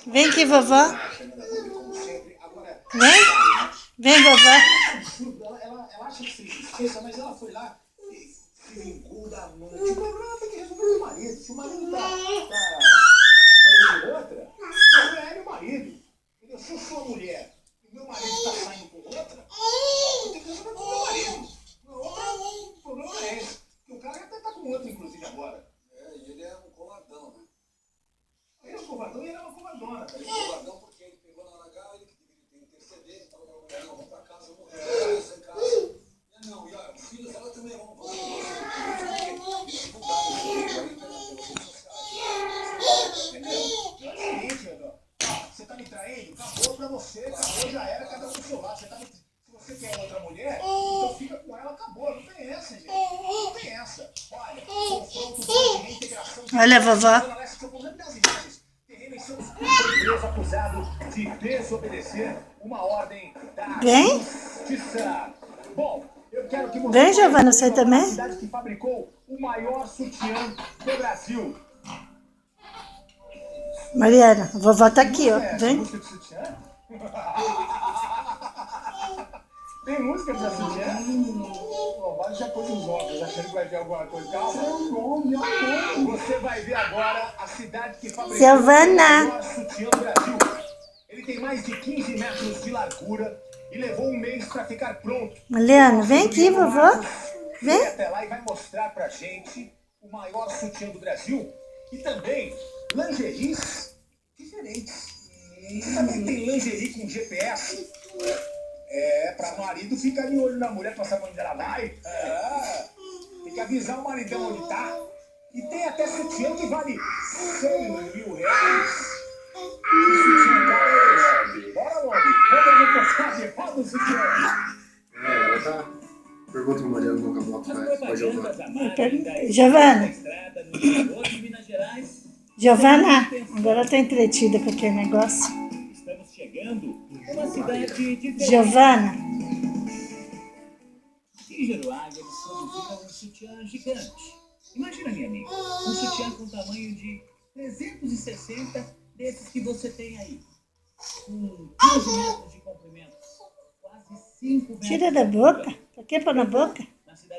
Vem aqui, vovó. Vem. Vem, vovó. Ela acha que você esqueça, mas ela foi lá e se vingou da noite. O problema tem que resolver com o marido. Se o marido tá falando com outra, o problema é meu marido. Entendeu? Se eu sou mulher e meu marido tá saindo com outra, eu tenho que resolver com o meu marido. O problema é esse. O cara até tá com outra, inclusive, agora. E ele é um covardão, né? Ele é um covardão e ela é uma covardona. Ele é um covardão porque ele pegou na hora H, ele que deveria interceder, então a mulher não, vamos pra casa, vamos em casa. Não, e olha, os filhos dela também vão fazer isso. Você tá me traindo? Acabou pra você, acabou, já era, cada um pro seu lado. Se você quer outra mulher, então fica com ela, acabou. Não tem essa, gente. Não tem essa. Olha, confronto de reintegração. Olha, vovó. Preso acusado de desobedecer uma ordem da Vem. justiça. Bom, eu quero que você Vem, Giovana, você também? a cidade que fabricou o maior sutiã do Brasil. Mariana, a vovó tá aqui, ó. Vem. Música de sutiã? Tem música de sutiã? O Vale já pôs os óculos, achando que vai ver alguma coisa. Calma. Você vai ver agora a cidade que fabricou Giovana. o maior sutiã do Brasil. Ele tem mais de 15 metros de largura e levou um mês para ficar pronto. Mariana, vem aqui, vovó. Vem Vem. até lá e vai mostrar pra gente o maior sutiã do Brasil e também lingeries diferentes. Também tem lingerie com GPS. Pra marido ficar de olho na mulher pra saber onde ela vai. Tem que avisar o maridão onde tá. E tem até sutiã que vale 100 mil reais. Que sutiã caro é esse? Bora, Lobi. Vamos ver a reportagem. Roda o sutiã. Ela tá... Pergunta pro Mariano qual que a moto faz. Vai, Giovana. Giovana. Giovana, agora tá entretida com aquele negócio. Estamos chegando numa cidade de Giovana. Em Jeruága, eles produziram um sutiã gigante. Imagina, minha amiga, um sutiã com tamanho de 360 desses que você tem aí. Com 15 metros de comprimento. Quase 5 metros. Tira da boca. Pra que pôr na boca?